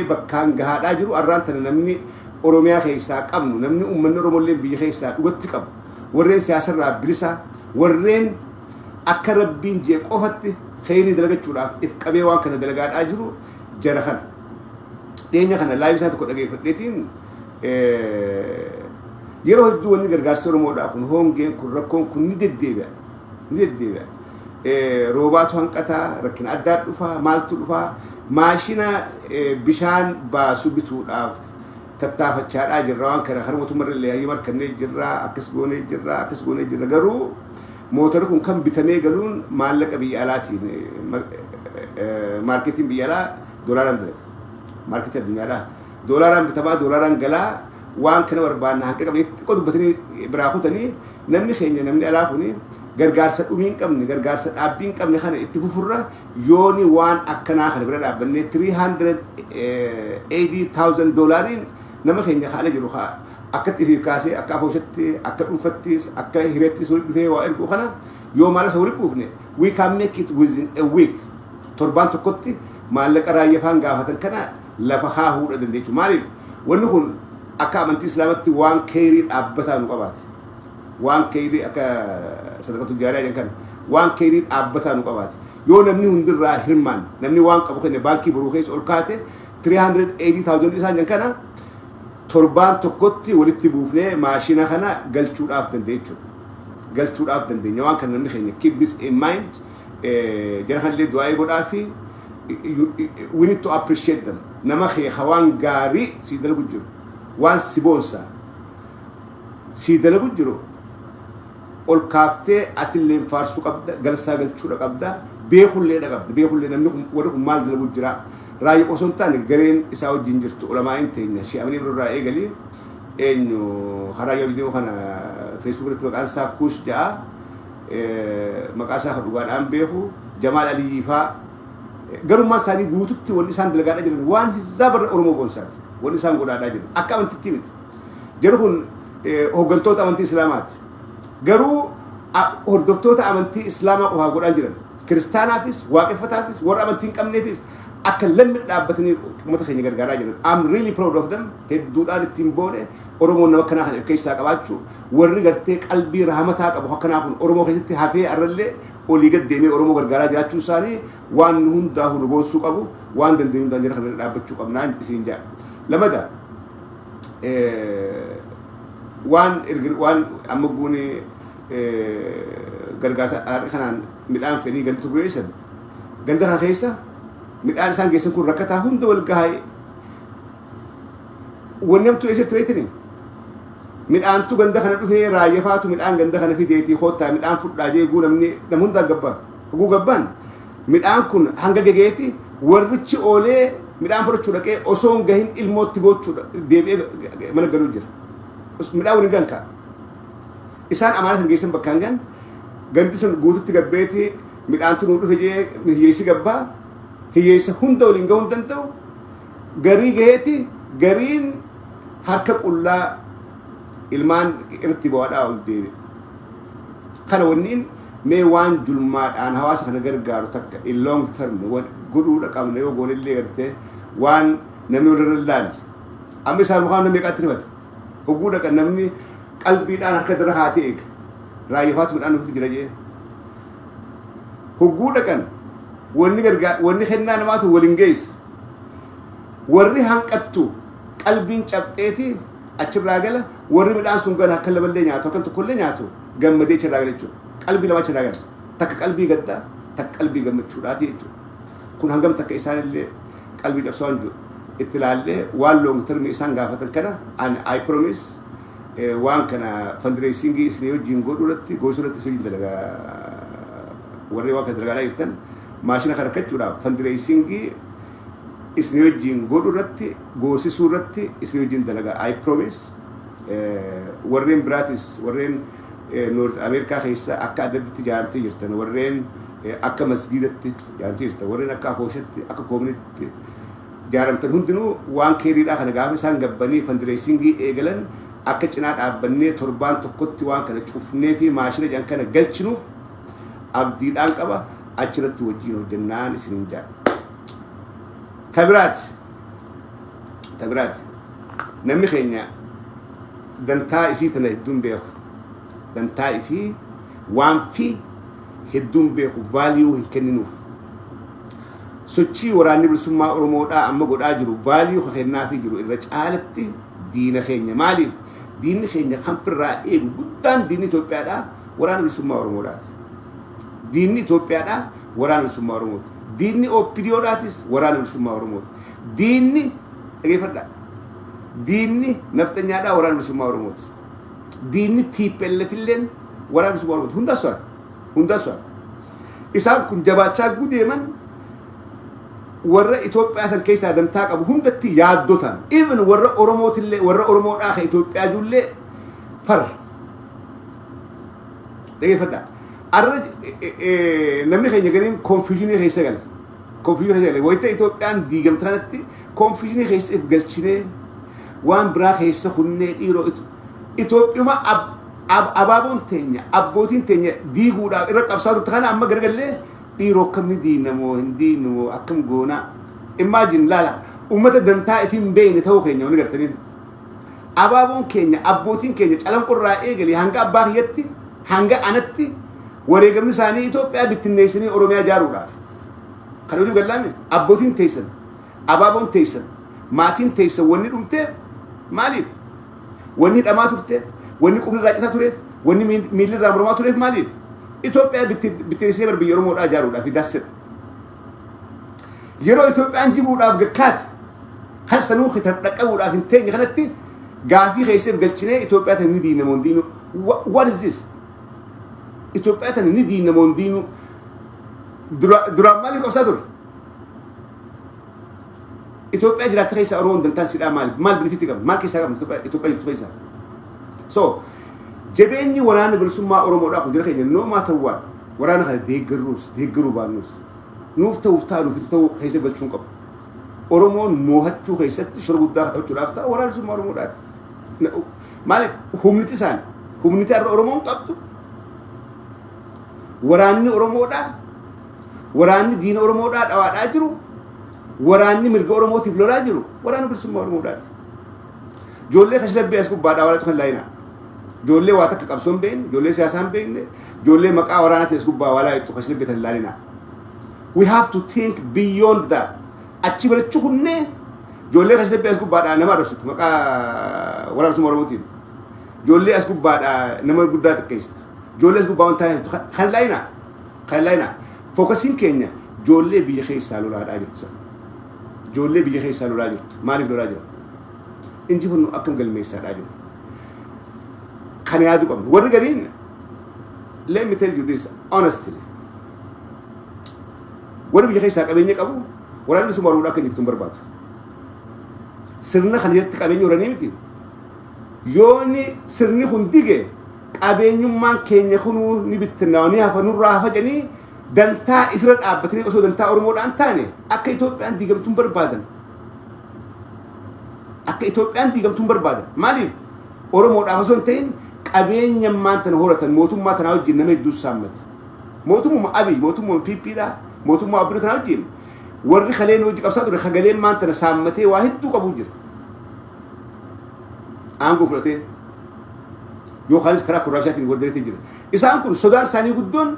bakkaan gahaadhaa jiru arraan tana namni Oromiyaa keessaa qabnu namni uummanni Oromollee biyya keessaa dhugatti qabu warreen siyaasarraa bilisa warreen akka rabbiin jee qofatti khayrii dalagachuudhaaf if qabee waan kana dalagaadhaa jiru jara kana dheenya kana laayif isaa tokko dhageeffadheetiin yeroo hedduu wanni gargaarsa Oromoodhaa kun hongeen kun rakkoon kun ni deddeebi'a roobaatu hanqataa rakkina addaa dhufaa maaltu dhufaa maashina bishaan baasu bituudhaaf tattaafachaadhaa jirra waan kana har mootummaarra yaa'ii markannee jirra akkas goonee jirra garuu mootorri kun kan bitamee galuun maallaqa biyya alaatiin maarketiin biyya alaa doolaaraan dalaga maarketii addunyaadhaa doolaaraan bitamaa doolaaraan galaa waan kana barbaanna hanqa qabee xiqqoo dubbatanii biraa kutanii namni keenya namni alaa kuni gargaarsa dhumii hin qabne gargaarsa dhaabbii hin qabne kana itti fufurra yooni waan akkanaa kana bira dhaabbannee $380,000 nama keenya haala jiru akka xiriir kaasee akka afooshatti akka dhuunfattis akka hireettis walitti dhufee waa ergu kana yoo maala isa walitti buufne we can make it within a week torbaan tokkotti maallaqa raayyafaan gaafatan kana lafa haa huudha dandeechu maaliif wanni kun akka amantii islaamatti waan khayrii dhaabbataa nu qabaati waan khayrii akka sadaqatu jaariyaa kan waan khayrii dhaabbataa nu qabaati yoo namni hundirraa hirmaan namni waan qabu kenne baankii boruu keessa ol kaate $380,000 isaan kana torbaan tokkotti walitti buufnee maashina kana galchuudhaaf dandeenya waan kana namni keenya keep this in mind jara kanillee du'aa godhaa fi we need to appreciate them nama keenya waan gaarii si dalagu jiru waan si boonsa si dalagu jiru ol kaaftee atillee faarsuu qabda galsaa galchuudha qabda beekullee namni warri kun maal dalagu jira raayii osoo hin taane gareen isaa wajjin jirtu ulamaa'in teenya shi'amanii birraa eegalee eenyu karaa yoo viidiyoo kana feesbuuk irratti maqaan isaa kuush ja'a maqaa isaa kan dhugaadhaan beeku Jamaal Aliyyi faa garummaa isaanii guututti wanni isaan dalagaadhaa jiran waan hizaa barra Oromoo boonsaati wanni isaan godhaadhaa jiran akka amantiitti miti jedhu kun hooggantoota amantii islaamaati garuu hordoftoota amantii islaamaa qofaa godhaan jiran kiristaanaafis waaqeffataafis warra amantii hin qabneefis akka lammi dhaabbatanii uummata keenya gargaaraa jiran I'm really proud of them hedduudhaan ittiin boone Oromoon nama akkanaa kana keessaa qabaachuu warri gartee qalbii rahmataa qabu akkanaa kun Oromoo keessatti hafee arrallee olii gad deemee Oromoo gargaaraa jiraachuu isaanii waan nu hundaa nu boonsuu qabu waan dandeenyu hundaan jira kana dhaabbachuu qabnaan isiin jaa lamada waan amma guuni gargaarsa kanaan midhaan fedhii gantu geessan ganda kana keessa midhaan isaan geessan kun rakkataa hunda wal gahaa wanni amtu eessatti beekanii midhaantu ganda kana dhufee raayyafaatu midhaan ganda kana fideetii hoottaa midhaan fudhaa jeeguu namni nam hundaa gabbaan hoguu gabbaan midhaan kun hanga gegeeti warrichi oolee midhaan fudhachuu dhaqee osoo hin gahin ilmootti boochuudha deebi'ee mana galuu jira midhaan waliin gankaa isaan amaana san geessan bakkaan gan ganti san guututti gabbeeti midhaantu nuu dhufe jee hiyyeessi gabbaa hiyyeessa hunda waliin gahuu hin danda'u garii gaheeti gariin harka qullaa ilmaan irratti bu'aadhaa ol deebi kana wanniin mee waan julmaadhaan hawaasa kana gargaaru takka in long term godhuudha qabna yoo goonillee gartee waan namni walirra ilaalle amma isaan mukaan namni meeqaatti rifate hogguu dhaqan namni qalbiidhaan harka dura haatee eega raayyafaatu midhaan nuti jira jee hogguu dhaqan wanni kennaa namaatu waliin geessu warri hanqattu qalbiin cabxeeti achirraa gala warri midhaan sun gana akka laballee nyaatu akka tokkollee nyaatu gammadee achirraa gala jechuudha qalbii lama achirraa gala takka qalbii gaddaa takka qalbii gammachuudhaati jechuudha kun hangam takka isaanillee qalbii cabsaa hin jiru itti ilaallee waan long term isaan gaafatan kana I promise waan kana fundraisingii isin wajjin godhuudhaatti gosuudhaatti isin dalagaa warri waan kana dalagaadhaa jirtan maashina kana rakkachuudhaaf fundraisingii isin wajjin godhuudhaatti goosisuudhaatti isin wajjin dalagaa I promise warreen biraatis warreen North America keessa akka addatti ijaartee jirtan warreen akka masgiidatti ijaartee jirtan warreen akka afooshatti akka communitytti ijaaramtan hundinuu waan keeriidhaa kana gaafa isaan gabbanii fundraisingii eegalan akka cinaa dhaabbannee torbaan tokkotti waan kana cufnee fi maashina jedhan kana galchinuuf abdiidhaan qaba achirratti wajjin hojjennaan isinin jaa tabirat تبرات نمي خينيا دنتا في تنا هدوم بيخو دنتا في وان في هدوم بيخو فاليو هكننوف سوتشي وراني بسمة أرمودا أما قد أجرو فاليو خيرنا في جرو الرجالتي دين خينيا مالي دين خينيا خم في الرأي قدام ديني توبيا دا وراني بسمة أرمودات ديني توبيا دا وراني بسمة أرمود ديني أو بريوداتيس وراني بسمة أرمود ديني كيف هذا ديني نفتني هذا وراني بسمة أرمود ديني تيبل فيلن وراني بسمة أرمود هندا سؤال إسحاق كن جباتشا قديما ورا إثيوبيا أصلا كيس هذا نتاق أبو هم دتي ياد دوتان even ورا أورموت اللي ورا أورموت آخر إثيوبيا جولة فر ده فدا أرد نمني خير يجرين confusion هي سجل confusion هي سجل ويتا إثيوبيا عن ديجم ترانتي confusion هي سيف قلتشنه وان براخ هي سخنة إيرو إثيوبيا ما أبابون تانية أبوتين تانية ديجودا إرك أبصار تخانة أما قرقلة إيرو كم ندينا مو هندينو أكم جونا imagine لا أمته دمتا في بين تهو كينيا ونقدرين أبابون كينيا أبوتين كينيا ألم قرّا إيجلي هنگا باهيتي هنگا أنتي وريجم نساني تو بيت النيسني أوروميا جارورا خلوني أقول لهم أبوتين تيسن أبابون تيسن ماتين تيسن وني رمته مالي وني دمات رمته وني كم راجعة توريف وني ميل رامرما توريف مالي إثيوبيا بترسيبر بيرومو راجارورا في داسر يرو إثيوبيا أنجبوا أفجكات خلصنو خترتك أول أفنتين خلتي قافي خيسير قلتشني إثيوبيا تندي نموندينو what is this إثيوبيا تندي نموندينو درام مالك أصدر إثيوبيا جرات خيسة أرون دنتان سيدا مال بنفيتك مال كيسا إثيوبيا يتفيسا so جبيني ورانا برسوما أورومو راكو جرا خيجن نو ما توار ورانا خيجن ديجرو بانوس نوفتا نوفتو خيسة قلتشون قب أورومو موهتشو خيسة شرقود دا خطو رافتا ورانا برسوما أورومو رات مالك همنتي سان همنتي أورومو قبتو وراني أورومو دا وراني دين أورومو دا أواد أجرو وراني مرق أورومو تفلو راجرو ورانا برسوما أورومو رات جولي خشلب بيسكو بعد أولا تخل لاينا جولي واتك كابسون بين جولي سياسان بين جولي مكا ورانا تسكو باولا يتو خشلب بيت اللالينا we have to think beyond that أتشي بلد شخوني جولي خشلب بيسكو بعد نما رسط مكا ورانا برسوما أورومو تين جولي أسكو بعد نما قدات كيست جولي أسكو باون تاين خل لاينا فوكسين كينيا جولي بيخي سالو راد آجرت جولي بيخي سالو راجرت مالك دو راجرت إنجي فنو أكم قل ميسا راجرت خاني هادو قم ورقرين let me tell you this honestly ورق بيخي ساق أبينيك أبو وراني بسو مارو لكن يفتن برباد سرنا خاني يتك أبيني وراني متي يوني سرني خنديجي أبيني مان كيني خنو نبتناوني هفنو راها جاني دانتا إفراد أبتني أسو دانتا أورمود أنتاني أكا إتوبيان ديجم تن بربادن أكا إتوبيان ديجم تن بربادن مالي أورمود أفسون تين أبين يمان تنهورة موتوم ما تناول جن نمي دوس سامت موتوم ما أبي موتوم ما بي لا موتوم ما أبي تناول جن وري خلين وجهك أبصار وري خجلين مان تنسامته واحد تو كبوجر أنقول فلتين يو خالص كرا كراشات يقول تيجي إذا أنكم السودان ثاني قدون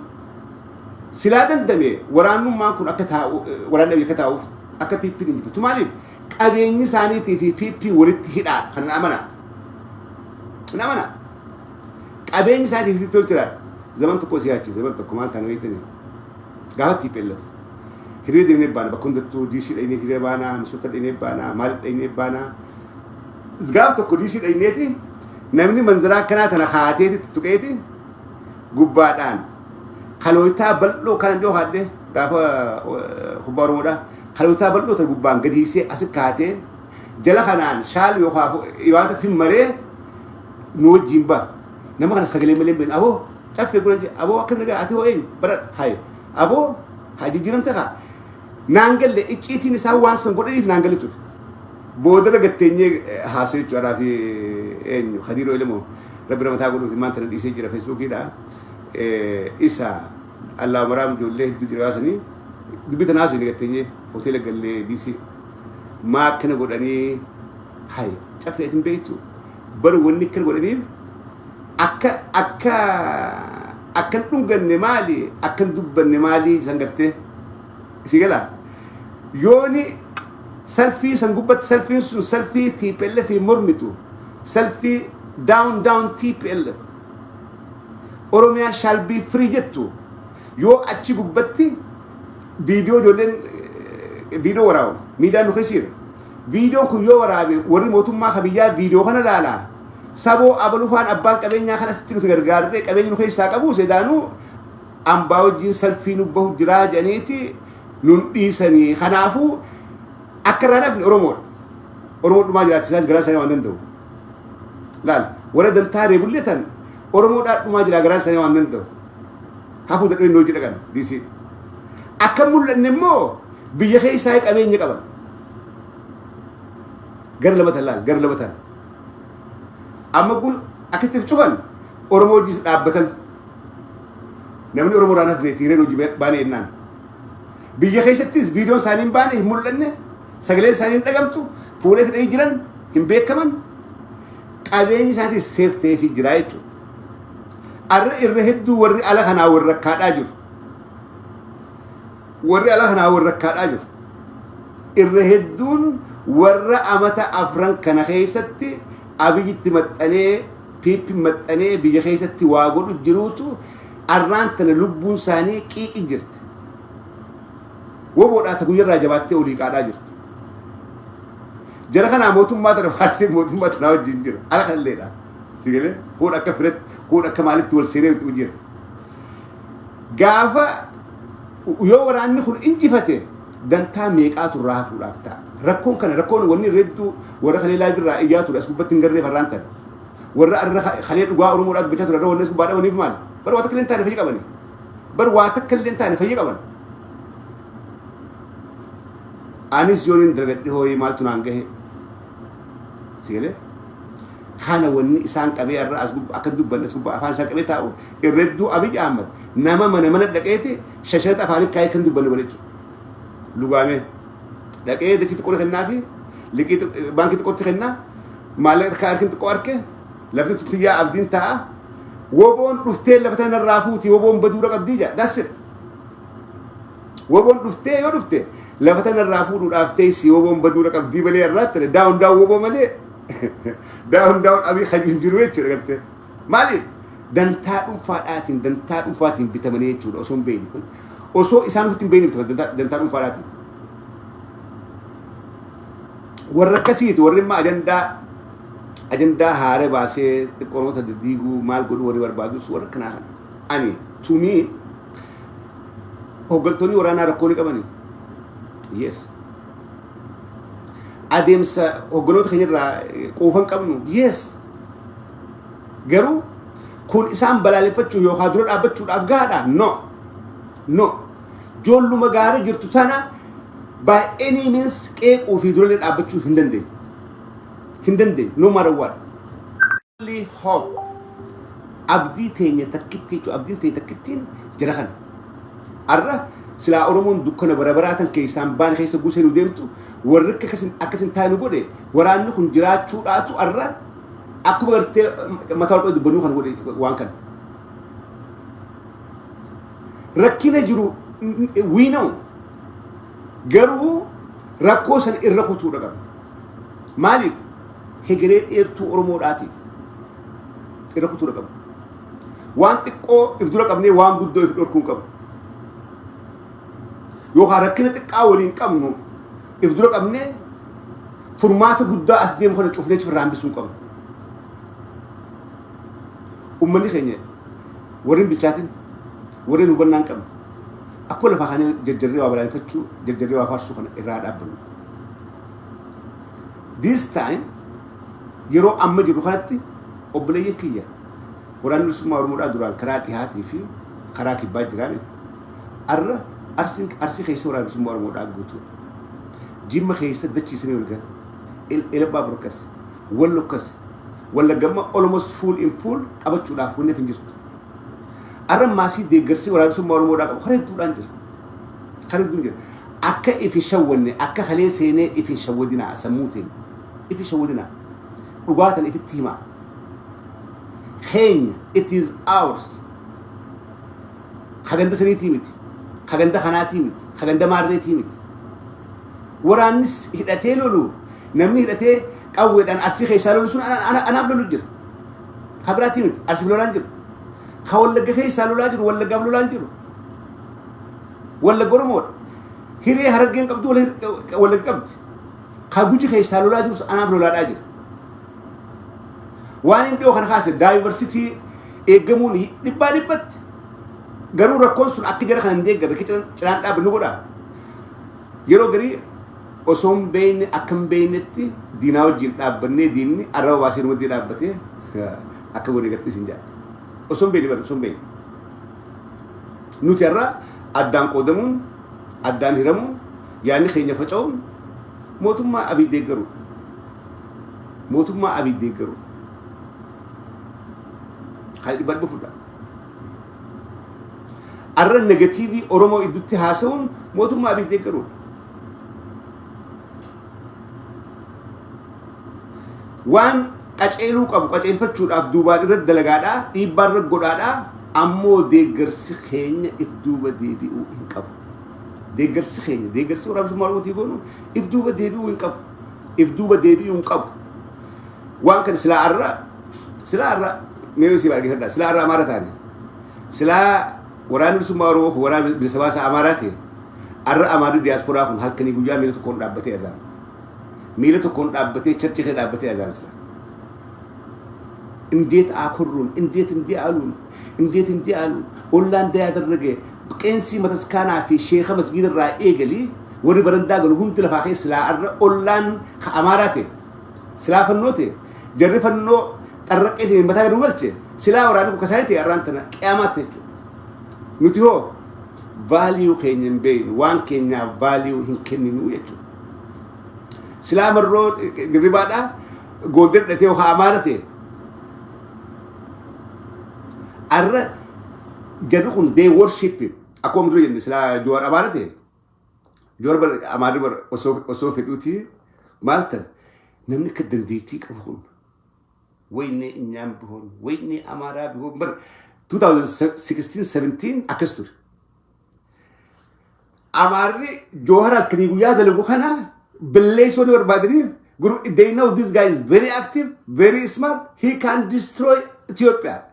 سلادن دمي ورانو ما أنكم أكتها ورانو يكتاوف أكا بي بي نجيب تمالي أبيني ثاني تي في بي وريت هدا خلنا أمنا أبين سادي في بيلترا زمان تكو سياتي زمان تكو مال تنويتني قاعد تيبل هريد إني بانا بكون ديسي إني هريد بانا مسوت إني بانا مال إني بانا قاعد تكو ديسي إني تي نمني منظرة كنا تنا خاتي تسوكيتي قبادان خلويتا بلو كان جو هذا قاعد خبرودا خلويتا بلو تقبان قديسي أسد خاتي جلا خنان شال يخاف يوانت في مرة نود جيمبا نما كان سجلي ملين بين أبو تعرف يقول أبو أكمل نجا أتيه وين برد هاي أبو هاي جيران تكا نانجل ده إيشتي نساو وانسن قدر يف نانجل تو بودر قتني حاسي جرا في إن خديرو إلمو ربنا متعقول في مانتر ديسي جرا فيسبوك كده إسا الله مرام جوله دجراسني دبي تناسو اللي قتني هوتيل قال لي ديسي ما كنا قدرني هاي تفريتين بيتو بروني كل ولنيب أكن تونغن نمالي أكن دبن نمالي سنغرته سيجلا يوني سلفي سنغبت سلفي سلفي تي بي ال في مرمتو سلفي داون تي بي ال أوروميا shall be free jettu يو أتشي غبتي فيديو جولن فيديو وراو ميدان خسير فيديو كو يو ورابي وري موتو ما خبيجا فيديو خنا دالا سابو أبلوفان أبان كبينيا خنا ستينو تغرغار دي كبينيو خيسا كبو سيدانو أمباو جين سلفينو بهو جرا جانيتي نون إيساني خنافو أكرانا في أورومود ما جرات سلاج غران ساني واندن دو لال ورد انتاري بليتن أورومود ما جرا غران ساني واندن دو هافو دقوين نوجي لغان ديسي أكمل لنمو بيخي سايك أبين يكبن غير لبتن لال غير لبتن أما قول أكستف شغل أورومود جيس أبكن نمني أورومود أنا في تيرين وجبت باني إنان بيخي ستيس فيديو سانين باني همول لنه سجلين سانين تقمتو فولك تيجران هم بيك كمان قابيني سانتي سيفتي في جرايتو الرهدو وري على خنا وركاد أجر وري على خنا وركاد أجر الرهدون ورا أمتا أفران كنا خيستي أبي تمتني بيب متني بيجي خيستي واقول الجروتو أران تنلبون ساني كي إجرت وبود أتقول الرجبات أوليك على أجر جرى خنا موتهم ما ترى فارسي موتهم ما تناول جنجر على خلينا سيجله كون أكفرت كون أكمالك تول سيرة تujir gaafa yoo waraanni kun injifate dantaa meeqaatu irraa hafuudhaaf ta'a rakkoon wanni reddu warra kalee laayibirraa iyyaatu as gubbatti hin garree farraan tan warra arra kalee dhugaa oromoodhaaf bichatu irra wanni gubbaa dhawaniif maal bar waa takka leen taane fayyi qabani bar waa takka leen taane fayyi qaban anis yoonin dargadhi hooyi maaltu naan gahe sigale خانا وني إسان كبير رأس جب أكيد دب بس جب أفان إسان كبير تاو الردو أبي جامد نما من دقيقة شاشة أفاني كاي كن دب بني لغامه دقيقة تيجي تقول خلنا في لقيت بانك تقول خلنا مالك كار كنت تقولك لفت تيجي أبدين تا وبون رفتي لفتنا الرافوتي وبون بدورك أبديجا داسر وبون رفتي يا رفتي لفتنا الرافوت ورفتي سي وبون بدورك أبدي بلي الرات داون وبون ملي داون أبي خجين جرويت شو قلت مالي دنتارم فاتين بتمنية شو أصلا بين أصلا إنسان فتين بين دنتارم فاتين وركسيت ورما أجندا هاري باسه تكونوا تديجو مال قدو وري بربادو سوار كناهن أني تومي هو قلتوني ورانا ركوني كماني yes أديمس هوغنوت خيرا قوفن كمنو يس غرو كون إسام بلالفتشو يو خادرون أبتشو أفغادا no جولو مغاري جرتو سانا by any means كيك وفي دولين أبتشو هندن دي no matter what only hope أبدي تيني تكتين أبدين تيني تكتين جرخان أرى سلا أورمون دكنا برابراتن كيسان بان خيس جوسين وديمتو ورك أكسن تانو قولي ورانو خن جرات شو راتو أرى أكبر ت متاول قد بنو خن قولي وانكن ركينا جرو وينو جرو ركوسن إرخوتو رقم مالي هجريت إرتو أورموراتي إرخوتو رقم وانتكو إفدو رقم ني وان بدو إفدو ركون كم yoo harakina xiqqaawaliin qabnu if dura qabne furmaata guddaa as deemu kana cufnee firraan bisuu qabnu ummanni keenya warrin bichaatin warrin hubannaan qabnu akkoo lafa kana jajjarree waa balaaleffachuu jajjarree waa faarsuu kana irraa dhaabbannu this time yeroo amma jiru kanatti obboleeyyan kiyya waraanni bilisummaa oromoodhaa duraan karaa dhihaatii fi karaa kibbaa jiraame arra أرسي خيسة ورا بسم الله مراد قوتو جيم خيسة دتشي سني ولقى إلى باب ركس ولا جمع almost full in full أبى تشوف أفوني في جست أرم ماسي ديجرسي ورا بسم الله مراد خريج دون أكا إفي شوّني أكا خليه سينه إفي شوّدينا سموتين إفي شودنا وقاتل إفي التيمة خين it is ours خجند سني تيمت خجند خنا تيمت خجند مارني تيمت ورانس هدأتي لولو نمني هدأتي قوّد أن أرسي خيسالو لسون أنا أبلو لجر خبراتي مت أرسي بلو لانجر خول لقى خيسالو لاجر ولا قبلو لانجر ولا قرمور هيري هرقين قبضو ولا قبض خاقوجي خيسالو لاجر أنا أبلو لاجر وان دو خان خاص دايفرسيتي إيجمون نبا نبت قرو ركون سن أكجر خان ديك قبل كتير شلون أبلو نقولا يرو قري أصوم بين أكم بينتي ديناو جين أبني ديني أرى واسير ودين أبتي أكبر نقطة سنجا أصوم بيني بر أصوم بين نوتيرا أدان قدمون أدان هرمون يعني خيني فتشون موتهم ما أبي ديكرو موتهم ما أبي ديكرو خالد بار بفودا أرى النيجاتيفي أورمو إدوتي هاسون موتهم ما أبي ديكرو وان قچيلو قبو قچيل فتشود اف دوبا رد دلغادا يبرق غدادا امو ديغرس خيني اف دوبا ديبيو انقب ديغرس خيني ديغرس ورابس مالوت يغونو اف دوبا ديبيو انقب اف دوبا ديبيو انقب وان كان سلا ارا ميوسي باغي هدا سلا ارا اماراتاني سلا وران سمارو وران بسباسا اماراتي ارا اماري دياسبورا كون حقني غوجا ميلتو كون دابتي ازان ميلتو كون دابتي چرچ خي دابتي ازان سلا انديت اكرون انديت اندي قالون اولان دا يدرجه بقنسي متسكانا في شيخ مسجد الرائقلي وري برندا قالو هم تلفاخي سلا اولان اماراتي سلا فنوتي جري فنو طرقيتي متا دولچه سلا ورانو كسايتي ارانتنا قيامات نچو نتيو فاليو خينين بين وان كينيا فاليو هنكنينو يچو سلا مرو غريبادا غودر دتيو اماراتي أرى جدكون they worship him. أكو مدري إن سلا جوار أمارته جوار بر أمارة بر أسوف الأوتي مالتن نمني كدنديتي كبهون ويني إنيام بهون ويني أمارة بهون بر 2016-17 أكستر أمارة جوهر الكريغويا دلو خنا بالليسوني وربادري they know this guy is very active very smart he can destroy Ethiopia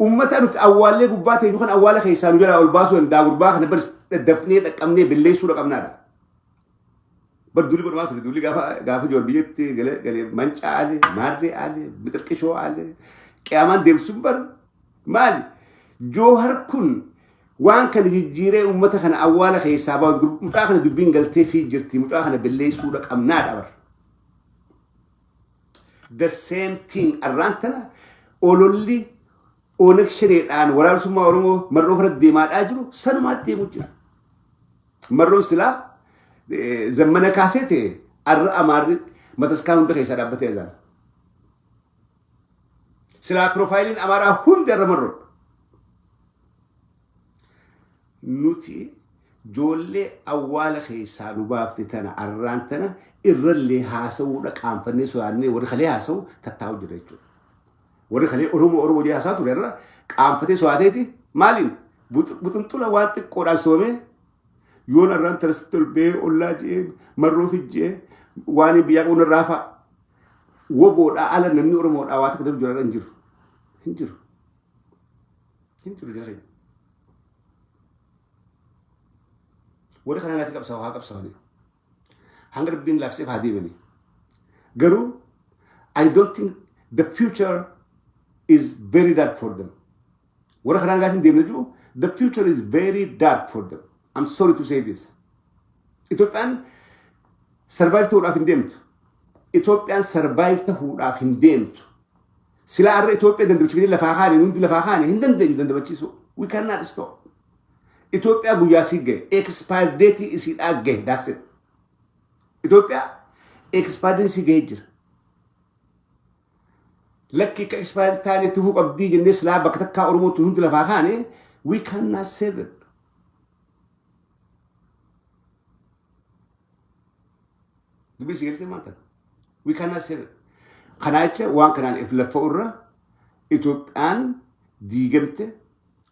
أمتنا أولي قباتي نحن أولي خيسان وجلا أولباسو إن داغور باخ نبر دفني تكمني بالليل سورة كمنا دا بدولي قد ما تقول دولي غافة جور بيجتي قال منش علي ماري علي بتركشوا علي كمان ديم سوبر مال جوهر كن وان كان يجيري أمتنا أولي خيسابا وتقول متاخنا دبين قلتي في جرتي متاخنا بالليل سورة كمنا دا بر the same thing أرانتنا أولولي أونك شريط آن ورال سما ورمو مرو فرد ديمات أجرو سنمات ديمو جرا مرو سلا زمنا كاسيتي أر أمار متسكانون تخيسا دابتي أزان سلا بروفايلين أمارا هون در مرو نوتي جولي أول خيسا نبافتي تانا أرانتنا إرلي هاسو لك أنفرني سواني ورخلي هاسو تتاو جريجو وري خلي أورمو دي هاساتو لرا قام فتي سواتيتي مالين بوتنطولا وانت قران سومي يون الران ترستل بي اولاجي مرو فيجي واني بياقون الرافا وبودا على نمني أورمو داوات كدر جورا هنجر جاري وري خلينا نتكب سواني هنگر بين لافسيف هادي بني غرو I don't think the future is very dark for them. The future is very dark for them. I'm sorry to say this. Ethiopian survived to have indemned. Ethiopian survived to have indemned. Sila arre Ethiopia dan bercakap lafahani, nundi lafahani, hindan dan berciso. We cannot stop. Ethiopia guya sige, expired date is it again. That's it. Ethiopia expired date sige. لكي كإسبان تاني تفوق أبدي الناس لا بكتكا أرمو تهند لفاخاني we cannot save it. دبي سيلتي مانتا we cannot say خناجة وان كان إفلافورة إثيوبيان ديجمته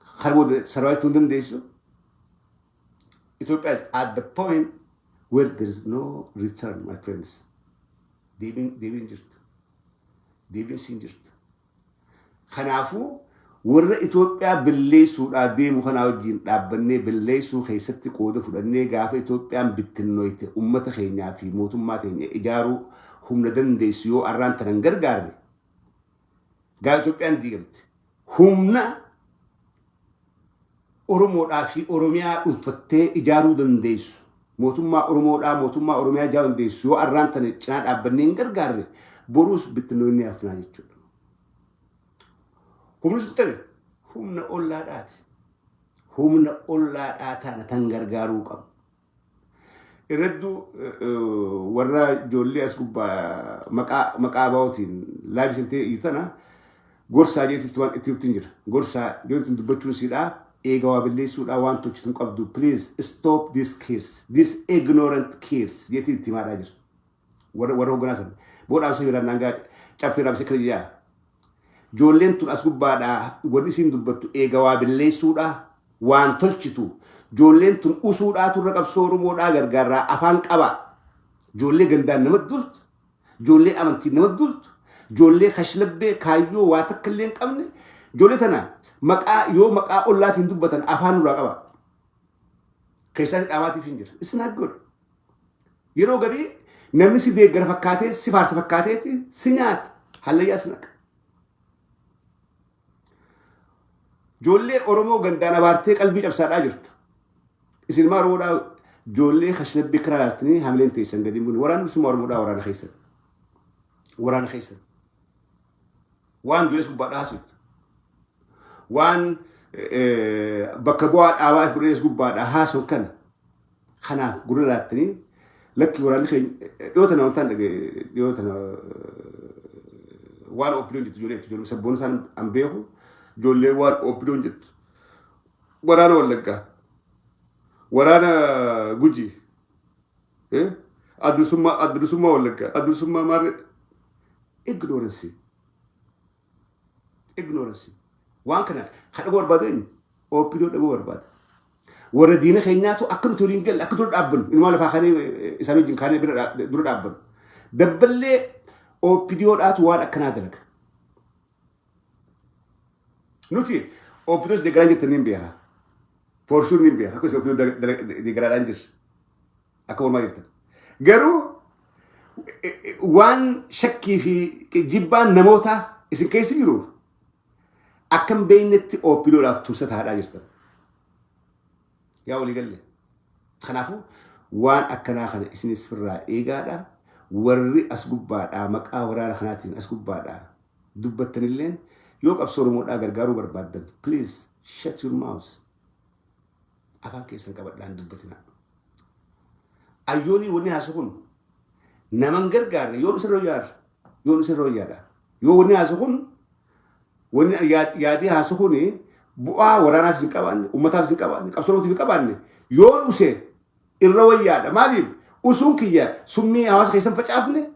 خربود سرايتون دم ديسو Ethiopia is at the point where there is no return, my friends. They've been seen just. خنافو ورا إثيوبيا بالليسو قديم خناوجين دابني بالليسو خيستي قودة فلاني قاف إثيوبيا بتنويت أمة خينيا في موت ماتين إجارو هم ندن ديسيو أران تنجر قاري قال إثيوبيا ديمت همنا أورمو في أوروميا أنفتة إجارو دن ديسو موتما أوروميا جاون ديسيو أران تنجر أبني نجر قاري بروس بتنويني أفنان يجود هم نسبتني هم نقول لا أنا تنجر قاروكم إردو ورا جولي أسكوب مقابوتين لا بسنتي يتنا غورسا جيت توان إتيوبتينجر غورسا جيت تبتشون سيدا إيجوا باللي سودا وان تجتم قبضو please stop this ignorant kids جيت تيما راجر ورا غناسن بود أمس يران نانجات كافي راب سكريا جولين تون أسكوب بادا ورنيسين دبتو إيجوا باللي سودا وان تجتو جولين تون أسودا تركب صورو مودا غرغرا أفان قبا جولي غندان نمدولت جولي أمنتي نمدولت جولي خشلبي كايو واتكلين قمني جولي تنا مقا أولات دبتن أفان رقبا كيسان قاماتي فينجر it's not good يرو غري نمسي دي غرفكاتي سفار سفكاتي سنات حليا سنك جولي أورمو غندانا بارتي قلبي جبسار أجرت إسن ما رودا جولي خشنت بكراتني حملين تيسن قديمون وران بسم أورمودا وران خيسن وان جولي سكو بعد هاسوت وان بكبوات أواف بريس سكو بعد هاسو كان خنا قرراتني لكي وران خي يوتنا وان أوبلون جت جولي مسبون سان أمبيهو جولي وان أوبلون جت وران ولقا ورانا جوجي أدرسما ولقا أدرسما مار ignorance وان كنا خدغور بدين او بيدو دغور باد وردينا خيناتو اكن تولينجل اكدور دابن انما لفاخاني اسامي جنكاني دور دابن دبلي او بيدو دات وان اكنا دلك نوتي او بيدوس دي جراندي تنين بيها فور شور نين بيها اكو بيدو دي جراندير اكو ما يرتن غيرو وان شكي في جبان نموتا اسن كيس يرو أكم بينت أو بيلو راف توسط هذا جرتن يا ولي قال لي خنافو وان أكنا خنا اسن سفرة إيجادا وري أسقوب بعد أمك ورانا خناتين أسقوب بعد دبتن اللين يوك أبصر مود أجر جارو بربادن please shut your mouth أفهم كيسن كبر لان دبتنا أيوني وني هاسكون نمانجر جار يوم سرويار يو وني هاسكون وني يادي هاسكوني بوا ورانا في كبان أمتها في كبان كابسولو في كبان يون أسي الرويار مالي أسون كيا سمي هاس كيسن فتشافني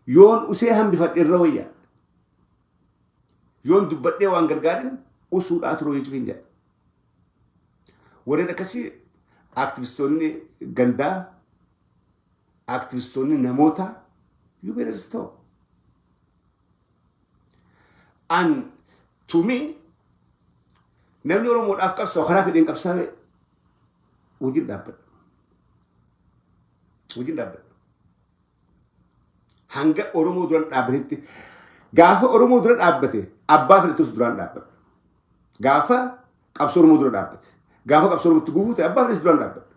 يون أسي هم بفت الرويار يون دبتة وانجر جارين أسود أتروي جرينجا ورنا كسي أكتيفستوني غندا أكتيفستوني نموتا you better stop and to me نمني ورمود أفكار سخرة في دين كبسة وجد دابت hanga Oromo duran dhaabbatetti gaafa Oromo duran dhaabbate abbaa filatus duran dhaabbate gaafa qabsoo Oromo duran dhaabbate gaafa qabsoo Oromotti gufuute abbaa filatus duran dhaabbate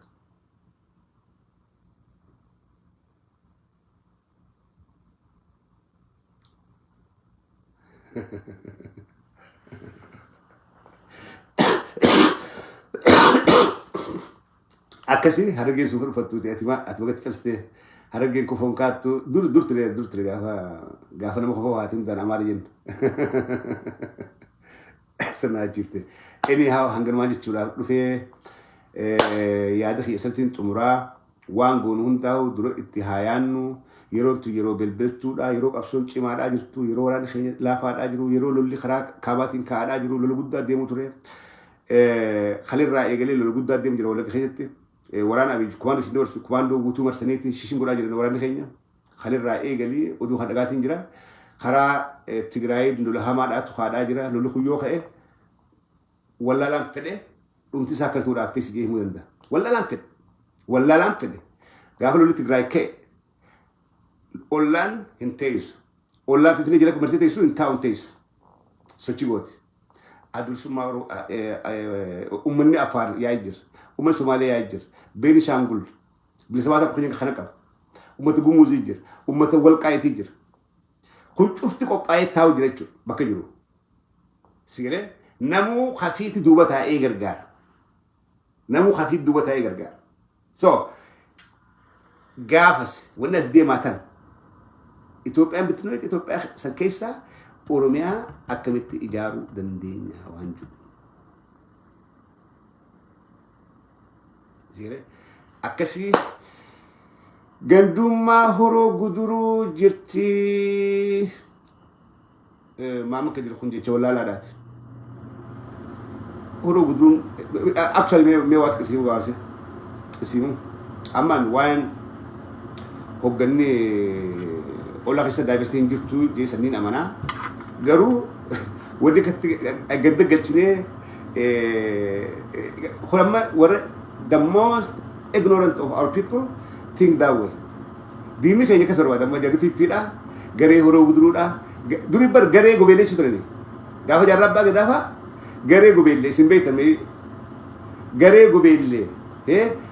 akasi harage sufur fattuti atimagat qabste harage ko fonkaatu dur tire gaafa nama ko waatin dan amariyin sana jirte anyhow hangan ma jechura dufe yaada khiyasatin tumura waan goon hundaw duro ittihayanu yeroo tu yeroo belbeltuudha yeroo qabsoon cimaadhaa jirtu yeroo waraan keenya laafaadhaa jiru yeroo lolli karaa kaabaatiin kaadhaa jiru lola guddaa deemu ture khalirraa eegalee lola guddaa deemu jira walaga keessatti waraan abi kumaandoo shindorsu kumaandoo guutuu marsaniitiin shishin godhaa jiran waraanni keenya khalirraa eegalee oduu hadhagaatiin jira karaa Tigraay lola hamaadhaatu kaadhaa jira lolli kuyyoo ka'e wallaalaan fedhe dhumti isaa akka tuudhaaf teessi deemuu danda'a wallaalaan fedhe gaafa lolli Tigraay ka'e ollaan hin teessu ollaan fitnee jala kumarsee teessu hin taa'u teessu sochii gooti adulsummaa ummanni Affaar yaa'ii jira ummanni Somaalee yaa'ii jira Beenishaangul bilisabaata kunyaan kana qaba ummata Gumuuzii jira ummata Walqaayitii jira kun cufti qophaa'ee taa'u jira jechuudha bakka jiru sigalee namuu hafiiti duuba taa'ee gargaara so gaafas wanni as deemaa tan Itoophiyaan bittinoo Itoophiyaa san keessaa Oromiyaa akkamitti ijaaruu dandeenya waan jiru sigalee akkasii gandummaa horoo guduruu jirti maama ka jiru kun jecha wallaalaadhaati horoo guduruun actually mee waat qisimu gaafase qisimu ammaan waan hogganni ola keessa daayiversiin jirtu jeesaniin amanaa garuu wanni katti ganda galchinee horamma warra the most ignorant of our people think that way diinni keenya kas barbaada amma jarri pippiidha garee horoo guduruudha durii bar garee gobeellee chuturani gaafa jaarraa abbaa gadaafa garee gobeellee isin beektan garee gobeellee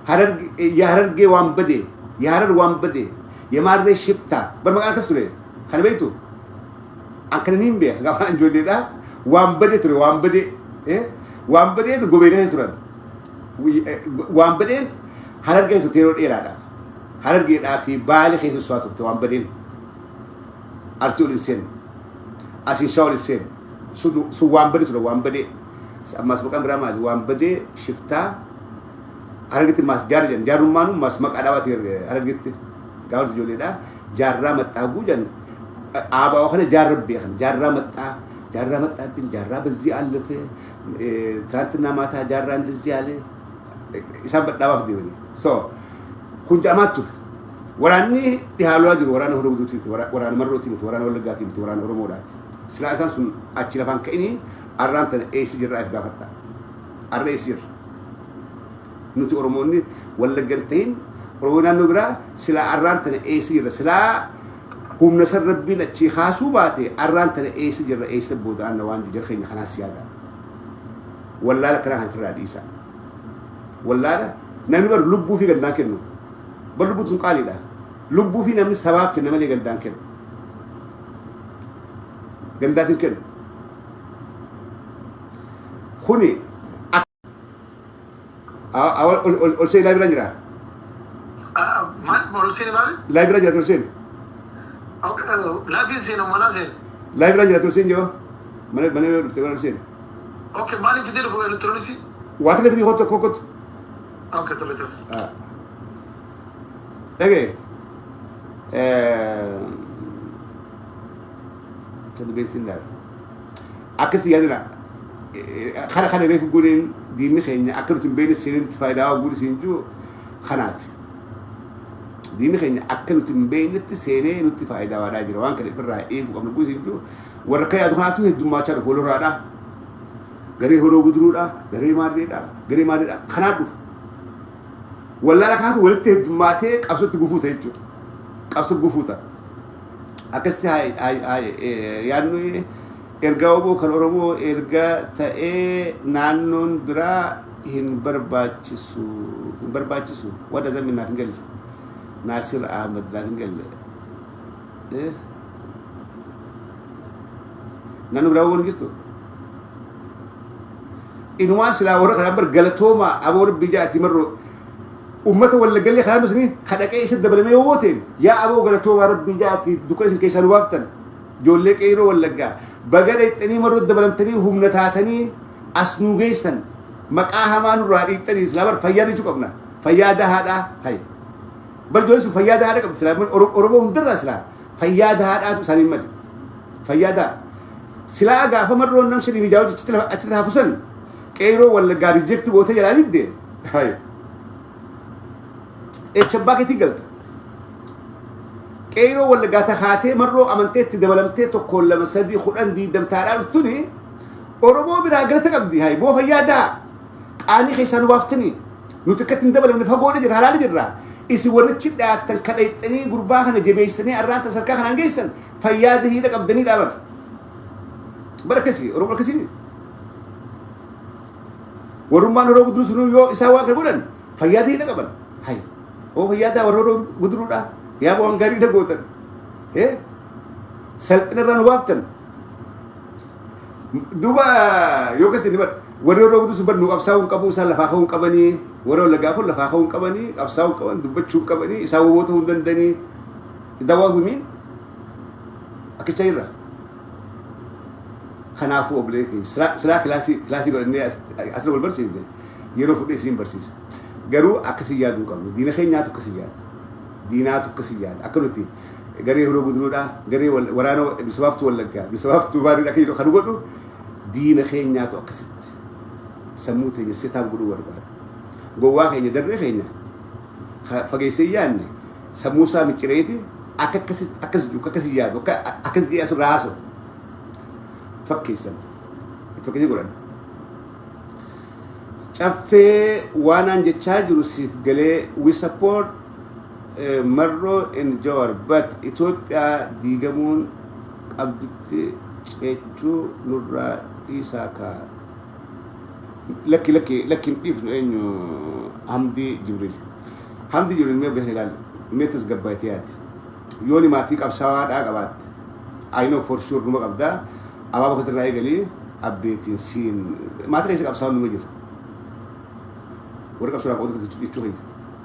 harargee waan badee yaharar waan badee የማርቤ ሽፍታ በመቃር ከስለ ከነቤቱ አንከኒም በ ጋፋን ጆሌዳ ዋንበዴ ትሩ ዋንበዴ ጎቤኔ ትሩን ዋንበዴን ሀረርጌ ቴሮ ዴራዳ ሀረርጌ ዳፊ ባሊ ኸይሱ ሷቱ ዋንበዴን አርቲውልሴን አሲንሻውልሴን ሱ ዋንበዴ ትሩ ዋንበዴ ማስመቃን ድራማ ዋንበዴ ሽፍታ ሀረርጌት ማስጃርጀን ጃሩማኑ ማስመቃዳዋት ሀረርጌት ጋውዝ ጆሌዳ ጃራ መጣጉ ጀን አባው ኸነ ጃራ መጣብኝ ጃራ በዚህ አለፈ ትናንትና ማታ ጃራ እንደዚህ አለ ኢሳም በዳባፍ ዲበኒ ሶ ኩንጃማቱ ወራኒ ዲሃሉ አጅሩ ወራነ ሆዶ ጉዱቲ ወራነ መሮቲ ወራነ ወለጋቲ ወራነ ኦሮሞዳት ስላሳን ሱን አቺ ለፋን ከእኒ አራንተ ኤሲ ጅራፍ ጋፈታ አሬሲር ኑቲ ኦሮሞኒ ወለገንተይን ኦሮሞና ንግራ ስላ አራንተ ኤሲ ስላ هم نسر ربنا شيء خاصوباته أرانتنا إيش جرا إيش بودا أنا وان جرخين خلاص يادا ولا لا كره هنفرد إيسا ولا لا نمبر لبوا في قدام كنو بلبوا تنقالي لا لبوا في نمني سباب كنا ملي قدام كنو قدام كنو خوني أول شيء لا يبرا جرا ما بقول شيء مالي لا يبرا جرا ترسين اوكي لا في سينو ولا سين لا يبرا جرا ترسين جو من ترسين اوكي مالي في تليفون الكتروني واتلي في خطة كوكت اوكي تمام اوكي كده بيسين لا أكسي هذا خنا ريف قولين ديني خيني أكلت بين السنين تفايدة وقول سينجو خناف ديني خيني أكلت بين السنين نتفايدة وراجل وان كده في الرأي وقبل قول سينجو وركيا دخلاتو هدوم ما شار هولو رادا غري هولو بدرودا غري ماريدا خناف ولا لا كانت ولت هدوم ما تك أبسط غفوت هيجو أبسط غفوتا أكسي هاي يعني ergaa oboo kan oromoo ergaa ta'ee naannoon biraa hin barbaachisu wada zamin naaf hin galle Naasir Ahmed naaf hin galle naannoo biraa woon jirtu inumaan silaa warra kanaan bar galatooma aboo rabbii jaati marroo ummata walla gallee kanaan basanii kadhaqee isa dabalamee yoo ta'e yaa aboo galatooma rabbii jaati dukkan isin keessaa nu baaftan joollee qeyroo wallaggaa bagada ittanii marroo dabalamtanii humna taatanii as nu geessan maqaa hamaa nurraa dhiittanii islaabar fayyaa jechuu qabna fayyaa dahaadhaa hay برجولس فيادا هذا قبل سلام أوروبا هندرة سلا فيادا هذا سالم مد فيادا سلا أجا فمرون نمشي اللي بيجاوب تشتغل هفوسن كيرو ولا قاري جكت بوته جلالي ده هاي شباك تيجلت كيرو ولا قاتا خاتي مرو أمنتي تدبلمتي تقول لما سدي خلان دي دم تعرف توني أوروبا براجلتك قبدي هاي بو فيادا أني خيسان وافتني نتكتن دبل من فوق وجه هلالي جرا إيش ورتشي ده تنكرت أني قرباها نجيبيسني أرانت سركا خلنا جيسن فياده هي لك أبدني دابر بركسي أوروبا كسي ورمان هرو قدرو سنو يو إساوا كربودن فياده هي لك أبن هاي أو فياده ورو قدرو ده يا بوان غاري ده قوتن إيه سلبنا ران وافتن دوبا يو كسي نبر ورو رو قدرو سبر نو أبساون كابو سال لفاقون كابني ورو لقافون لفاقون كابني أبساون كابن دوبتشون كابني إساوا بوتو هندن دني دوا بمين أكيد خنافو أبليكي سلا كلاسي قرني أصل والبرسيم ده يرو فودي سيم برسيس غرو أكسياد وكم دينا خيناتو كسياد ديناتو كسياد أكنوتي غري هرو بدرودا غري ورانو بسببتو ولا كا بسببتو باري أكيد خلوقتو دينا خيناتو أكسيت سموته يسيتها بقولوا وربات جوا خيني دري خينا فجيسيان سموسا مكريتي أكسيت أكسجو كسياد وك أكس دي أسر راسو فكيسن فكيسي قرن شافه وانا نجتاج رسيف قلي we support مرو enjoy but Ethiopia ديجمون أبدتي تشو نورا إيساكا لكن إف إنه حمدي جبريل ما بهلال ما تسقبيتيات يوني ما فيك أبصار أقبات I know for sure نمك أبدا أبا بخدر رأي قلي أبيتين سين ما تريسك أبصار نمجر ورك أبصار أقول لك تشوفي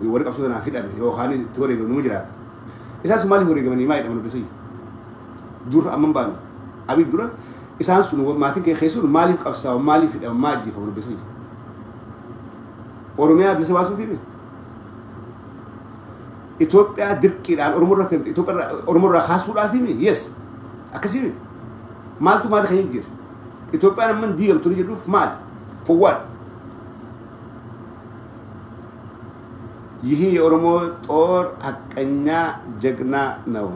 ورك أبصار أنا أخير أنا يو خاني توري نمجرات إذا سمالي هوري كمان ما يدمن بسوي دور أمام بان أبي دورا إذا سنو ما تين كيسون مالي أبصار مالي في ما جي فمن بسوي أوروميا بس واسو فيه إثيوبيا دركي الآن أورمورا فهمت إثيوبيا أورمورا خاصو لا فيه يس أكسير مالتو ما دخل يجير إثيوبيا من ديال تريد روف مال فوال يهي أورمو طور حقنا جغنا نو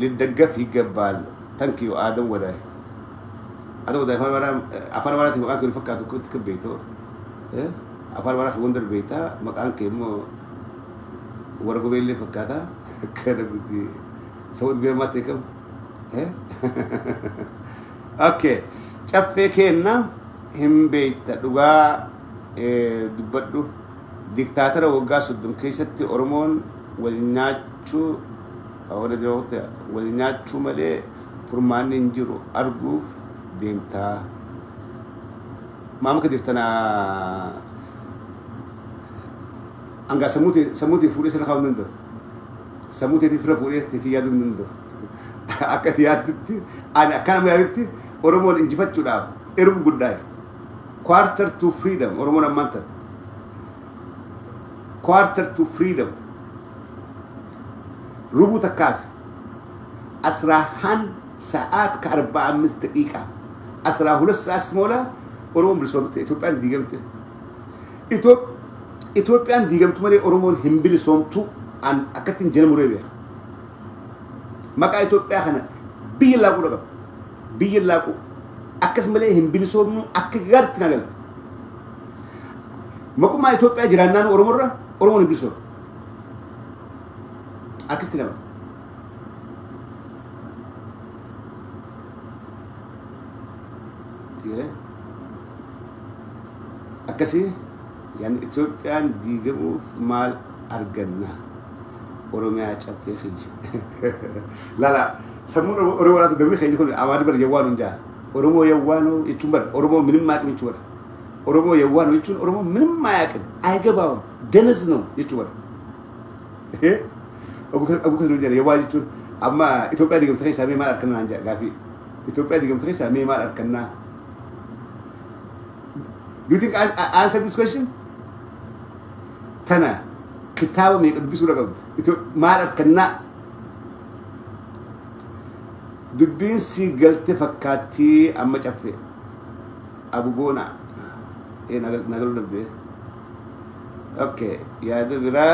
للدقف يقبال ثانك يو آدم وداي أفان ورا تبغى كل فكاتو كنت كبيتو أفان ورا خبندر بيتا مكان كيمو ورقو بيلي فكاتا كذا بدي سويت بير ما تكم أوكي شافي كنا هم بيتا دوغا دبدو ديكتاتور وغا سدم كيستي أورمون والناتشو أو ندروته والناتشو ملي فرمان نجرو أرجوف ديمتا ما ممكن تنا أنجا سموتي فوري سنة خاون نندو سموتي تفرق فوري تتياد نندو أكتياد تي أنا كلام يارتي أورمون إنجفت جداب إرب قداي quarter to freedom أورمون أمانتا quarter to freedom ربو تكاف أسرحان ساعات كأربعة دقيقة أسرع هلا ساعة سمولا أورمون بلسونت إثيوبيا ديجمت إثيوبيا ديجمت مالي أورمون هم بلسونتو أن أكتين جنم ربيع مكا إثيوبيا خنا بيلاقو أكس مالي هم بلسونو أكغر تناغل مكو ما إثيوبيا جرانان أورمون بلسون أكس تناغل أكسي يعني إثيوبيا ديجموف مال أرجنا أوروميا شافي خيج لا سمون أوروميا تدمي خيج كل أمادي برجوانو جا أورومو يوانو يتشمبر أورومو منم ما يكمل يتشمبر أورومو يوانو يتشون أورومو منم ما يكمل أيجابهم دنزنو يتشمبر أبو كذا نجار يوانو يتشون أما إثيوبيا ديجم تري سامي مال أركنا نجا غافي إثيوبيا ديجم تري سامي مال أركنا. Do you think I answered this question? تنا كتاب ميقد بسورة قبل ما كنا دبين سي قلت فكاتي أما جفي أبو بونا إيه نقول نبدأ أوكي يا دبرا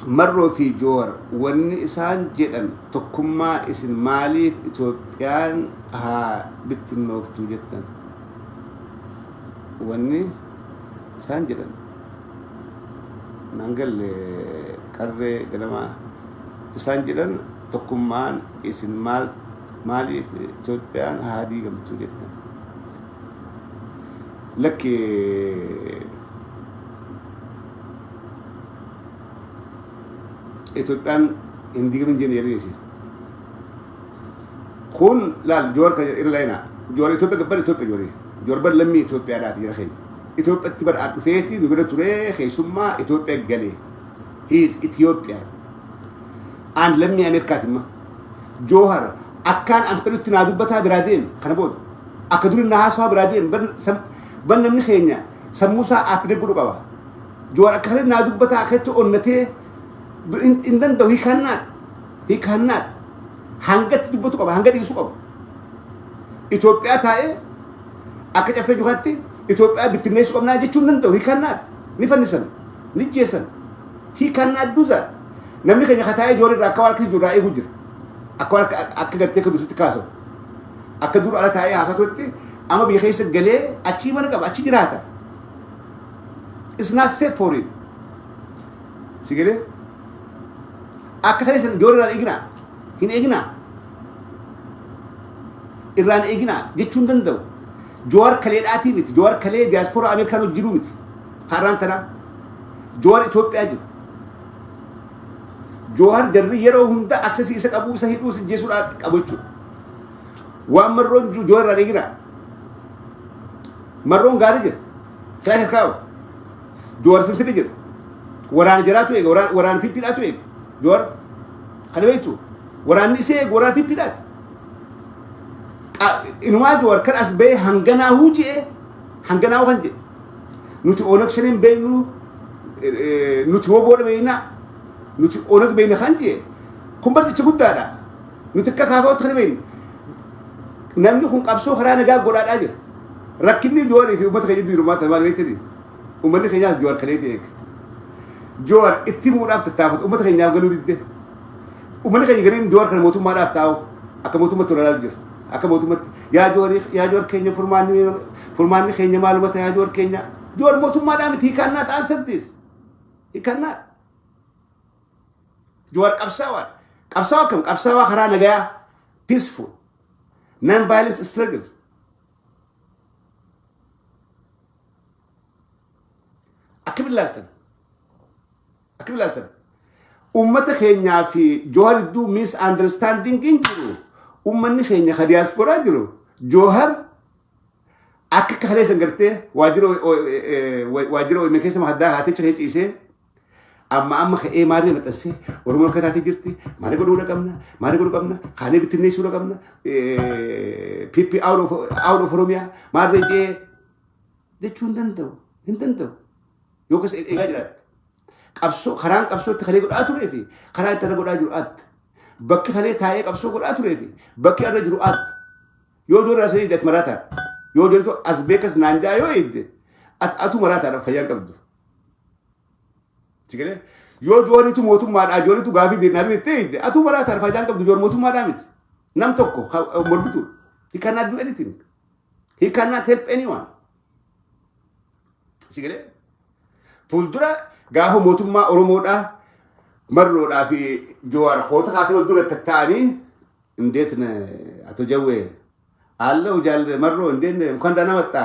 مروا في جور والنسان جدا تكما اسم مالي في إثيوبيان ها بتنوفتو جدا واني سان جدا نانجل كاري جنما سان جدا تكمان اسم مالي في إثيوبيان هادي قمتو جدا لك إثيوبيان هندي من جنيريسي كون لا جور كإيرلاينا جور إثيوبيا قبل إثيوبيا جوري جور بر لمي إثيوبيا راتي رخين إثيوبيا تبر أتفيتي نقول ترى خي ثم إثيوبيا قلي he is Ethiopian and لمي أمريكا تما جوهر أكان أمكنه تنادو بتها برادين خنا بود أكدور الناس ما برادين بن نمني خينيا سموسا أكيد يقولوا كوا جوهر أكثر نادو بتها أكيد تونته إن دن ده he cannot hangat dibutuh kau hangat isu kau Ethiopia thai akan apa juga ti Ethiopia bitnes kau na je cuman tu he cannot ni fanisan ni Jason he cannot do that namni kanya kata jori rakawal kis jura gujir akwal akgar te kudu sit kaso akadur ala thai asa tu ti ama bi khayse gale achi mana ka achi dirata it's not safe for him sigere أكثر جورنا إجنا هن إجنا إيران إجنا جتشون دندو جوار كليل آتي مت جوار كليل دياسبورا أمريكانو جيرو مت خاران ترى جوار إثيوبيا أجر جوار جري يرو هندا أكسس إسك أبو سهيدو سجسورا أبوچو وامرون جوار إجنا مرون غارجر كلا كاو جوار في جر وران جراتو إيه وران في بيلاتو إيه جوار خلويتو وراني سيج وران بيبيلات إنواع جوار كان أسبه هنجنا هوجي هنجنا وهنجي نوتي أونك شنين بينو نوتي وبور بينا نوتي أونك بين خانجي كم برد تشبود دادا نوتي كاكاو تخلبين نمني خون قبسو خرانا جا قراد أجر ركني جواري في أمة خيجي رومات المال بيتدي أمة خيجي جوار خليتي جوار اتمو رافت تافت أمة خيجي قالوا دي ومن خيجي قرين جوار كان موتو ما رافتاو أكا موتو ما ترالجر أكا موتو ما يا جوار كينيا فرماني خيجي معلومات يا جوار كينيا جوار موتو ما دامت he cannot answer this he cannot جوار قبساوا كم قبساوا خرانا جايا peaceful non-violence struggle أكمل لالتن أمة خينيا في جوهر دو ميس أندرستاندينج إنجرو أمة خينيا خدياسبورا جرو جوهر أكيد خليه سنجرته واجرو مكيس ما هدا هاتي شهيد إيسه أما خي ماري متأسي ورمون كتاتي جرتي ماري كدورة كمنا خاني بتني سورة كمنا بيبي out of روميا ماري جي ده هندنتو يوكس إيجاجرات قبسو خران قبسو تخلي قد أتوري في خران ترى قد أجر أت بكي خلي تاي قبسو قد أتوري في بكي أرجع أت يودور راسي دت مراتا يودور تو أزبيكس نانجا يويد أتو مراتا رفيان كبدو تيجي يودوري تو موتو مار أجوري تو غافي دي نبي تيد أتو مراتا رفيان كبدو جور موتو مارامت نام توكو مربوطو he cannot do anything he cannot help anyone تيجي فولدرا gaafa mootummaa Oromoodhaa marroodhaa fi Jawaar hoota kaafee wal dura tattaa'anii indeetna ato jawwee alla ujaal marroo indeen kan dana matta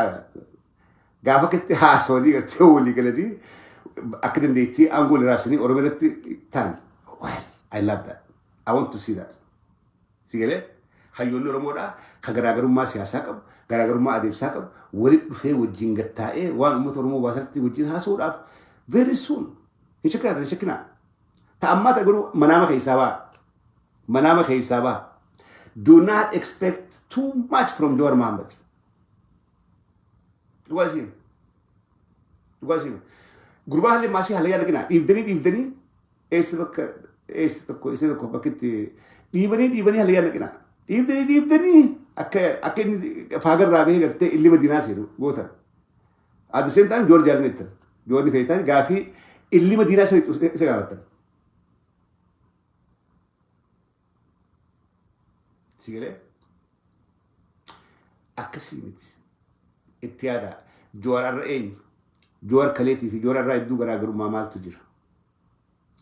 gaafa ketti haasawanii gartee walii galanii akka dandeettii aangoon raabsanii Oromoodhaatti ta'an well I love that I want to see that sigalee hayyoonni Oromoodhaa kan garaagarummaa siyaasaa qabu garaagarummaa adeemsaa qabu walitti dhufee wajjin gattaa'ee waan uummata Oromoo baasatti wajjin haasa'uudhaaf very soon هيشكنا تأمات أقولوا منامة خيسابا do not expect too much from Jawar Mohammed it was him Duwasi gurbaa halle maasii halle yaa dhagina dhiibdanii eessa tokko bakkitti dhiibanii halle yaa dhagina dhiibdanii akka inni faagarraa bahee gartee illi Madiinaa seenu gootan. At the same time George Alnettan George feetan gaafii illi Madiinaa isa gaafatan. Sigalee akkasii miti itti yaada Joorarra eenyu Joor kaleetii fi Joorarraa iddoo garaagarummaa maaltu jira?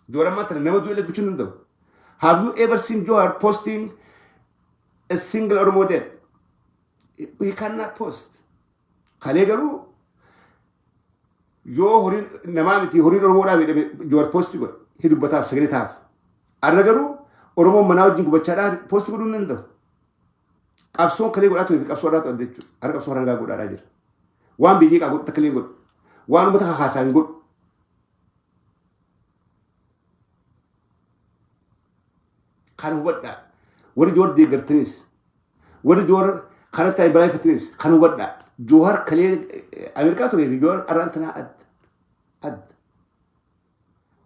Joor ammaa tana nama du'e gochuun danda'u. Have you ever seen Joor posting a single Oromo dead? We cannot post. Kalee garuu yoo horiin namaa miti horiin Oromoodhaa miidhame Joor posti godha hidubbataaf sagalee taaf. Arra garuu Oromoon manaa wajjin gubachaadhaa posti godhuu hin danda'u. Qabsoon kalee godhaa ture fi qabsoo irraa ta'u jechuudha. Har'a qabsoo har'a godhaadhaa jira. Waan biyyee qabu takka illee godhu. Waan uummata haasaa hin godhu. Kan hubadhaa. Warri Joor deeggartanis warri Joor kanatti ay balaafataniis kan hubadhaa. Joor kalee Ameerikaa turee fi Joor arraan tanaa adda.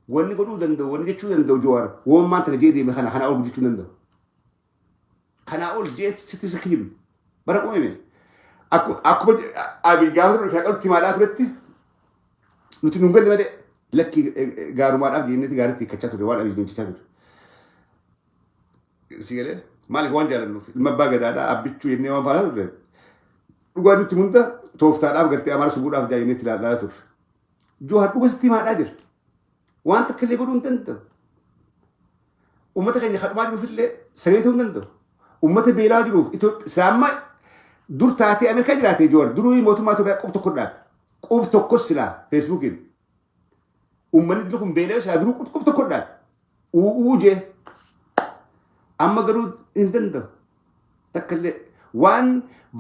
Wanni godhuu danda'u wanni jechuu danda'u Joor waan maanta jee deeme kana ol jechuu danda'u. Kana ol jee sitti sakiim bara qoome. Akkuma abii gaafa ture faqatu timaadhaa turetti nuti nun galle malee lakki gaarumaadhaaf jeennetti gaaritti hiikkachaa ture waan abii jechaa ture. Sigalee maaliif waan jaalannuuf ilma abbaa gadaadhaa abbichuu jennee waan faalaa ture. Dhugaa nuti hunda tooftaadhaaf gartee amaara subuudhaaf jaayennetti ilaalaa ture. Joor dhuga sitti himaadhaa jira. Waan takka illee godhuu hin danda'u. Uummata keenya kadhumaa jiruufillee sagalee ta'uu hin danda'u. Uummata beelaa jiruuf Islaammaa dur taatee Ameerikaa jiraatee Joor duruu mootummaa Itoophiyaa qub tokkodhaan qub tokkos silaa Feesbuukiin uummanni dila kun beelaa silaa duruu qub tokkodhaan jee amma garuu hin danda'u takka illee waan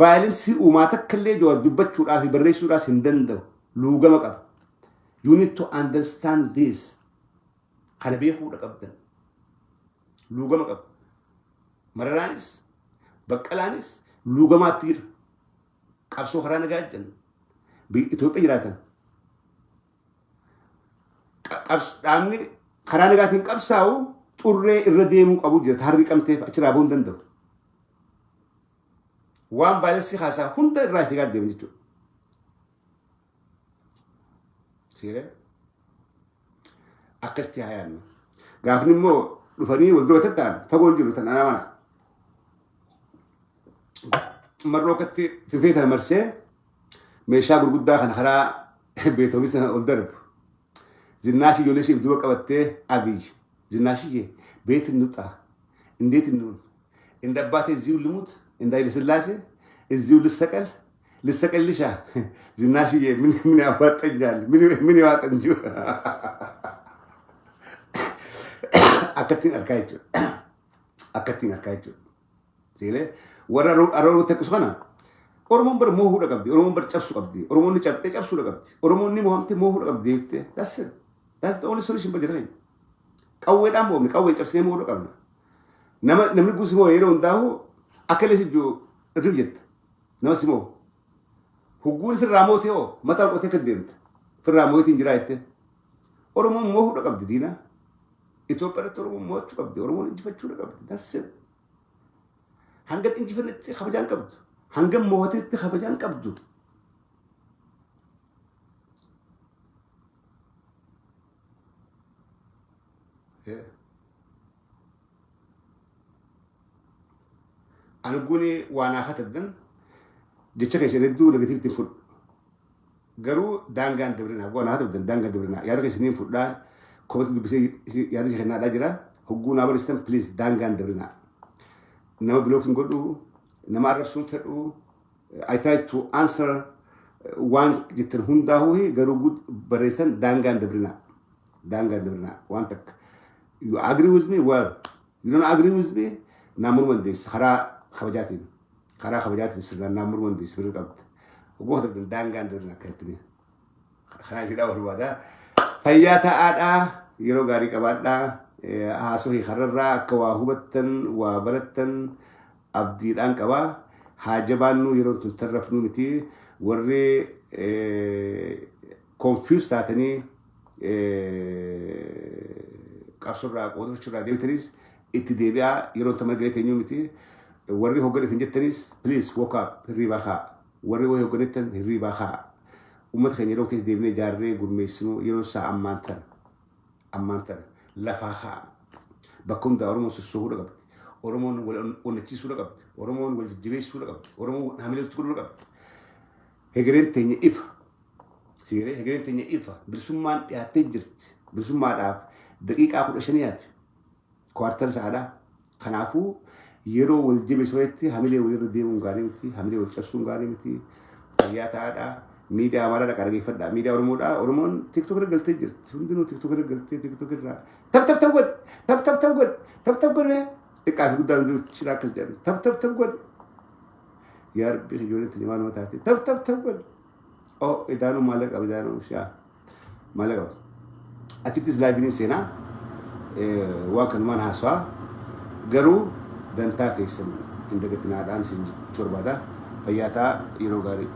vaayilensii uumaa takka illee Joor dubbachuudhaaf fi barreessuudhaaf hin danda'u luugama qaba. You need to understand this. Kana beekuudha qabdan. Luugama qaba. Mararaanis Baqqalaanis luugamaatti jira. Qabsoo karaa nagaa jenna. Itoophiyaa jiraatan. Dhaabni karaa nagaatiin qabsaa'u xurree irra deemuu qabu jira. Harri qabteef achirraa bahuu hin danda'u. Waan vaayilensii haasaa hunda irraa fiigaa deemu jechuudha. Siire akkasitti haa yaadnu. Gaafni immoo dhufanii wal dura taa'an fagoon jiru tan ana mana. Marroo akkatti fifee kana marsee meeshaa gurguddaa kana karaa beetoomis ol darbu. Zinnaashii ijoollee isheef duba qabattee Abiy Zinnaashii beetin nuxaa እንዴት እንሁን እንደ አባቴ እዚሁ ልሙት እንደ ኃይለ ሥላሴ እዚሁ ልሰቀልሻ ዝናሽዬ ምን ያዋጣኛል ምን ያዋጣኝ እንጂ አከቲን አርካይቸው ሲለ ወራሮ አሮሮ ተቅሶና ኦሮሞን በር ሞሁ ለቀብዲ ኦሮሞን በር ጨብሱ ቀብዲ ኦሮሞን ጨብሱ ለቀብዲ ኦሮሞን ሞህምት ሞሁ ለቀብዲ that's the only solution በጀራይ ቀወዳም ሞም ቀወ ጨብሴ ሞሁ ለቀብና namni gusimoo yeroo hundaa'u akka leesijuu ribyet nama simoo hugguun firraa mootee oo mataa qotee kan deemte firraa mootiin jira jette Oromoon moohuudha qabdi diina Itoophiyaatti Oromoon moochuu qabdi Oromoon injifachuudha qabdi dasse hanga injifannetti kabajaan qabdu hanga moohatetti kabajaan qabdu Anuguni waanaa hataddan jecha keessan hedduu negatiivtiin fudhu. Garuu daangaan dabrinaa waanaa hataddan daangaan dabrinaa yaada keessaniin fudhaa koomatti dubbisee yaada ishee kennaadhaa jira. Hogguu naa barreessitan please daangaan dabrinaa. Nama bilookiin godhu nama arrabsuun fedhu I try to answer waan jettan hundaa'uu garuu barreessan daangaan dabrinaa. Daangaan dabrinaa waan takka. You agree with me? Well, you don't agree with me? Naamur mandees karaa kabajaatiin sirnaan naamur mandees biroo qabdi. Hogguu hataddan daangaan dabrinaa akkasitti. Kanaa jedhaa barbaadaa. Fayyaa ta'aadhaa yeroo gaarii qabaadhaa. Haasoo hararraa akka waa hubattan waa barattan abdiidhaan qabaa. Haa jabaannu yeroo tun tarrafnu miti warri confused taatanii qabsurraa qoodachuudhaa deebitanis itti deebi'aa yeroo tamma galee teenyuu miti warri hogganeef hin jettanis please walk up hirriibaa haa warri wayii hogganettan hirriibaa haa uummata keenya yeroo keessa deebinee ijaarree gurmeessinu yeroo isaa ammaan tan lafaa haa bakka hundaa Oromoon sossoohuudha qabdi Oromoon wal onnachiisuudha qabdi Oromoon wal jajjabeessuudha qabdi Oromoon hamilee tuquudha qabdi hegereen teenya ifa siiree hegereen teenya ifa bilisummaan dhiyaattee jirti bilisummaadhaaf daqiiqaa 15 kwartal sa'aadha kanaafuu yeroo wal jabeessuutti hamilee walirra deemuun gaarii miti hamilee wal cabsuun gaarii miti fayyaa ta'aadha miidiyaa maraadha dhaggeeffadha miidiyaa Oromoodha Oromoon TikTok irra galtee jirti hundinuu TikTok irra galtee TikTok irra tap god xiqqaa fi guddaan jiru akkas jedhan tap god yaa rabbi ijoolleen teenye maal mataate tap god idaanuu maallaqa qaba idaanuu shaa maallaqa qaba achittis laayiviniin seenaa waan kanumaan haasawaa garuu dantaa keessan hin dagatinaadhaan isin jechuu barbaada fayyaa ta'aa yeroo gaarii